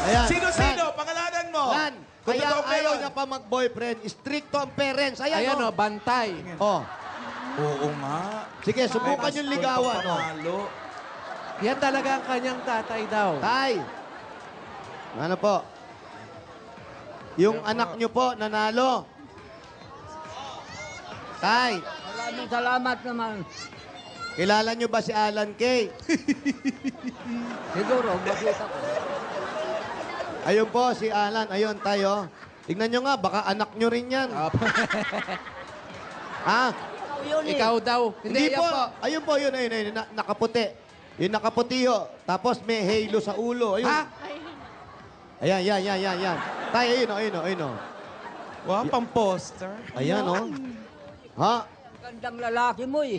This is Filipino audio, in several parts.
Ayan. Sino-sino? Pangalanan mo? Lan. Kung Kaya totoo ayaw yun. niya pa mag-boyfriend. Stricto ang parents. Ayan, Ayan oh. o, bantay. Oh. Oo nga. Sige, subukan yung ligawan. Oh. Pamalo. Yan talaga ang kanyang tatay daw. Tay. Ano po? Yung anak niyo po, nanalo. Tay, Maraming salamat naman. kilala niyo ba si Alan Kay? Siguro, makita ko. Ayun po, si Alan. Ayun, tayo. Tignan niyo nga, baka anak niyo rin yan. Ha? Ikaw yun eh. Ikaw daw. Hindi yan po. Ayun po, yun, nakaputi. Yung nakaputi ho. Tapos may halo sa ulo. Ayun. Ha? Ayan, yan. Tay, ayun. Wow, pang-poster. Ayan, oh. Ha? Gandang lalaki mo eh.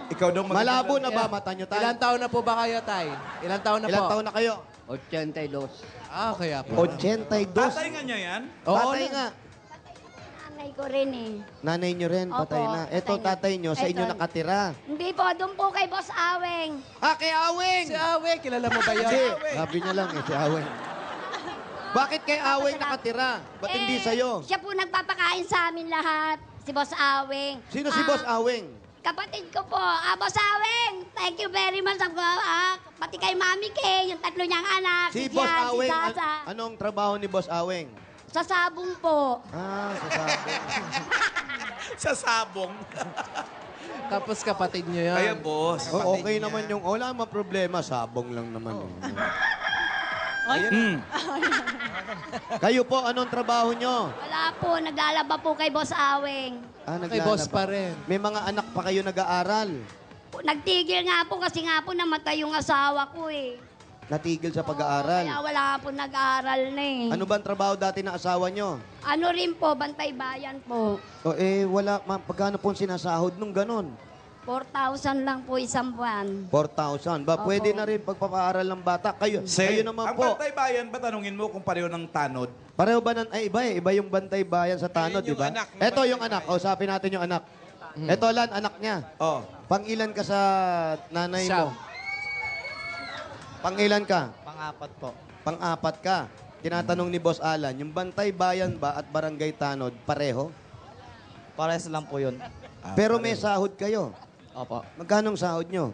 Ikaw daw maganda. Malabo na ba mata niyo, tay? Ilan taon na po ba kayo, tay? Ilan taon na Ilang po? taon na kayo? 82. Ah, kaya po. 82. Tatay nga niya yan? Oo, Tatay nga. Nanay ko rin eh. Nanay niyo rin, Opo, patay na. Eto, patay na. tatay niyo, sa inyo Eto. nakatira. Hindi po, doon po kay Boss Aweng. Ah, kay Aweng! Si Awe, kilala mo ba yan? Hindi, sabi niya lang si Aweng. Bakit kay Aweng nakatira? Ba't hindi sa'yo? Siya po nagpapakain sa amin lahat. Si Boss Aweng. Sino si Boss Aweng? Kapatid ko po. Boss Aweng, thank you very much. Pati kay Mami Kay, yung tatlo niyang anak. Si Jan, Boss Aweng, Si Sasa. anong trabaho ni Boss Aweng? Sa sabong po. Ah, sasabi. Sa sabong. Tapos kapatid niyo yan. Kaya, boss. Oh, okay naman yung, wala naman problema, sabong lang naman. Kayo po, anong trabaho nyo? Wala po, naglalaba po kay Boss Aweng. Ah, Kay boss pa rin. May mga anak pa kayo nag-aaral. Nagtigil nga po kasi nga po namatay yung asawa ko eh. Natigil sa pag-aaral. Kaya wala po nag-aaral na eh. Ano ba ang trabaho dati ng asawa nyo? Ano rin po, bantay bayan po. O wala, pagkano po sinasahod nung ganon? 4,000 lang po isang buwan. 4,000. Ba, Opo. pwede na rin pagpapaaral ng bata. Kayo naman ang po. Bantay Bayan ba, tanungin mo kung pareho ng tanod? Pareho ba ay iba eh. Iba yung bantay bayan sa tanod, di ba? Ito yung anak. Usapin natin yung anak. Ito Lan, anak niya. Oh. Pangilan ka sa nanay Siyam. mo? Pangilan ka? Pang-apat po. Pang-apat ka. Tinatanong ni Boss Alan, yung bantay bayan ba at barangay tanod, pareho? Pares lang po yun. Pero may sahod kayo. Opo. Magkano ang sahod nyo?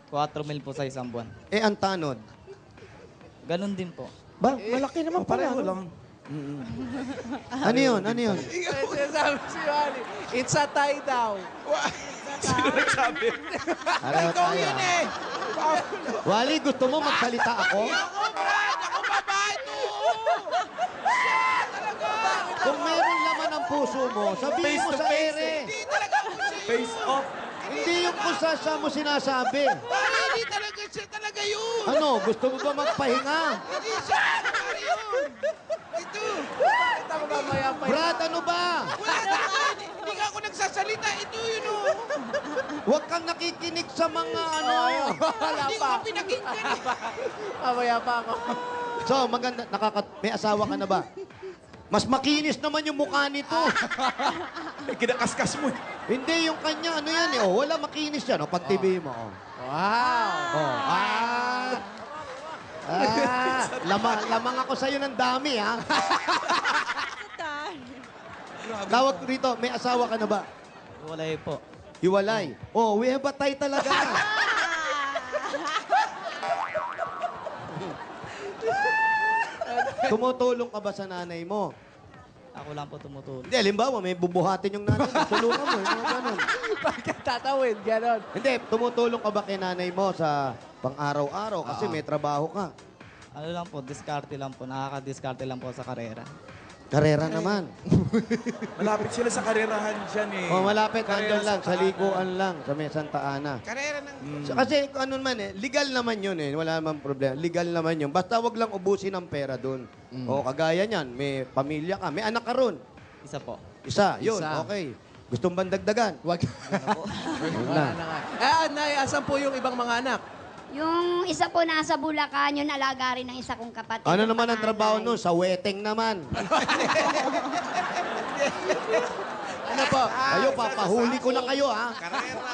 4,000 po sa isang buwan. Eh, ang tanod. Ganon din po. Ba, malaki naman pala. Pareho no? lang. Ano yun? Ano yun? Sinasabi si Wally, it's a tie daw. Sino nagsabi? Pareho tayo. eh. Wally, gusto mo magsalita ako? Ako babae to! Kung meron laman ang puso mo, sabihin Face mo to sa face ere. eh. Face off. Hindi yung kung saan mo sinasabi. Hindi talaga siya talaga yun. Ano, gusto mo ba magpahinga? Hindi siya. Pare yun. Ito. Ito ko mamaya pa. Brad, ano ba? Wala talaga. Hindi nga ako nagsasalita. Ito yun o. Huwag kang nakikinig sa mga ano. Wala Hindi ko pa. ka pinakinggan eh. Mamaya pa ako. So, maganda, may asawa ka na ba? Mas makinis naman yung mukha nito. Kinakaskas mo eh. Hindi yung kanya, ano yan eh. Oh, wala makinis yan. Oh, pag TV mo. Oh. Wow. Oh. Lamang ako sa'yo ng dami, ha? Tawag rito, may asawa ka na ba? Wala po. Hiwalay. Oh, we have a tie talaga. Tumutulong ka ba sa nanay mo? Ako lang po tumutulong. Hindi, halimbawa, may bubuhatin yung nanay mo. Tulungan mo, yung mga ganun. Bakit tatawid? Ganon. Hindi, tumutulong ka ba kay nanay mo sa pang-araw-araw kasi may trabaho ka? Ano lang po, diskarte lang po. Nakaka-diskarte lang po sa karera. Karera naman. Malapit sila sa karerahan dyan eh. Oh, malapit, Karera nandun lang, sa Santa Ana. liguan lang, sa may Santa Ana. Karera ng... Kasi kung ano man eh, legal naman yun eh. Wala naman problema. Legal naman yun. Basta wag lang ubusin ang pera doon. O kagaya niyan, may pamilya ka, may anak ka ron. Isa po. Isa, yun, Isa. okay. Gusto bang dagdagan? Wag. Wala na nga. Nay, asan po yung ibang mga anak? Yung isa po nasa Bulacan, yung alaga rin ng isa kong kapatid. Ano yung naman ang panganay. trabaho nun? Sa wedding naman. Ano po? Kayo, papahuli ko na kayo, ha? Karera.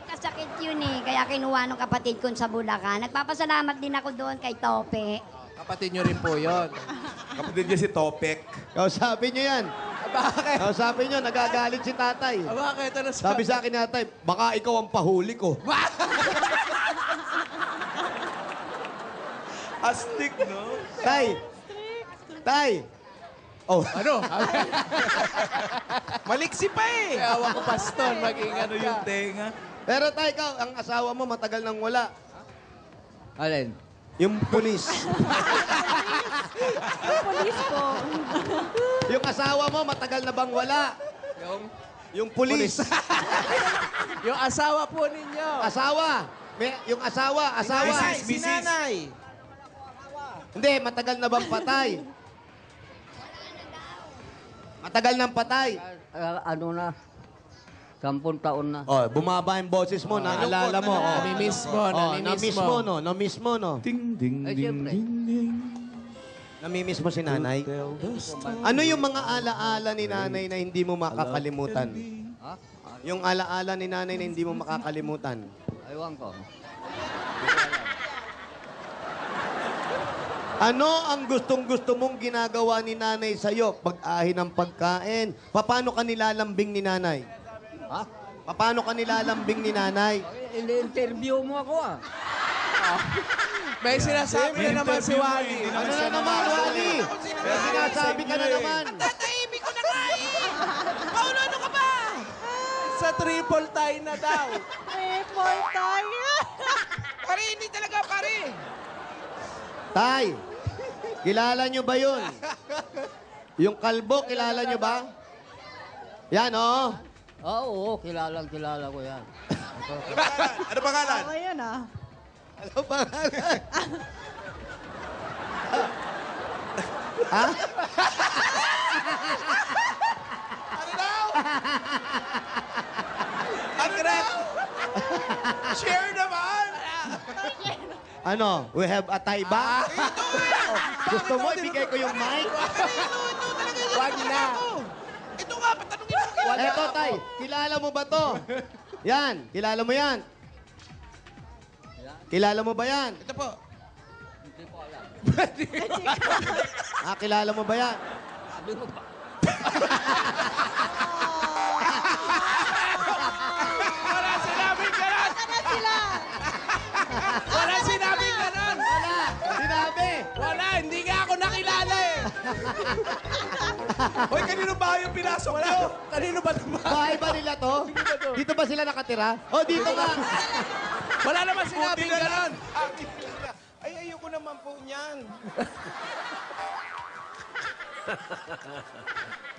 Ako masakit yun eh. Kaya kinuha ng kapatid ko sa Bulacan. Nagpapasalamat din ako doon kay Tope. Kapatid nyo rin po yun. Kapatid niya si Topek. Kausapin nyo yan. Bakit? Kausapin nyo, nagagalit si tatay. Bakit? Ano Sabi sa akin ni tatay, baka ikaw ang pahuli ko. Astig, no? Tay! Tay! Oh, Ano? Maliksi pa eh. Kaya ko, Pastor, mag-ingat Ano ka. yung tenga? pero tay, ikaw, ang asawa mo matagal nang wala. Alin? Yung pulis. Police po. Yung asawa mo matagal na bang wala. Yung pulis. Yung asawa po ninyo. Asawa. Yung asawa. Mrs. Si nanay. Hindi, matagal na bang patay? Matagal nang patay. Ano na? 10 taon na. Oh, bumaba yung boses mo, naalala mo. Oh. Nami-miss mo, Oh, nami-miss na-miss mo. mo, no? Na-miss mo, no? Ding, ding, Ay, ding, siyempre. ding, ding. Namimiss mo si nanay? Tell the story. Ano yung mga alaala ni nanay na hindi mo makakalimutan? Ha? Yung alaala ni nanay na hindi mo makakalimutan. Aywan ko. Ano ang gustong-gusto mong ginagawa ni nanay sa'yo? Pag-ahin ng pagkain. Paano ka nilalambing ni nanay? Ha? Paano ka nilalambing ni nanay? Ini-interview mo ako ah. May sinasabi na naman si Wally. Ano na naman, Wally? May sinasabi ka na naman. Tatahimik ko na nga eh. Paulo, ano ka ba? Sa triple tie na daw. Triple tayo. Pare, hindi talaga, pare. Tay, kilala nyo ba yun? Yung kalbo, kilala nyo ba? Yan, oh. Oo, kilala ko yan. Ano pangalan? Okay yan ah. Ano pangalan? Ha? Ano daw? Ano daw? Share naman. Ano? We have a tie ba? Oh, gusto mo ibigay ko yung mic? Wag na. Ito nga, patanungin mo. Eto, tay. Kilala mo ba to? Yan. Kilala mo yan? Kilala mo ba yan? Ito po. Ah, kilala mo ba yan? Sabi mo ba? Wala sinabing ganon. Wala sinabing ganon. Wala. Sinabi. Wala, hindi nga ako nakilala eh. Hoy, kanino ba yung pinasok nyo? Kanino ba naman? Bahay ba nila to? Dito ba sila nakatira? Oh, dito nga. Wala naman sinabing Buti na ganon. lang. Ay, ayoko naman po niyan.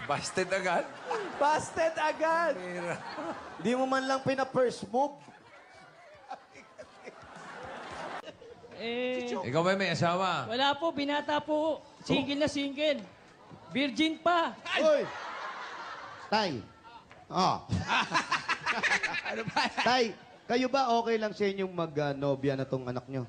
Busted agad. Busted agad. Di mo man lang pina-first move. Ikaw ba may asawa? Wala po, binata po. Single na single. Virgin pa. Uy! Tay. Oh. Tay, kayo ba okay lang sa inyong mag-nobya na tong anak nyo?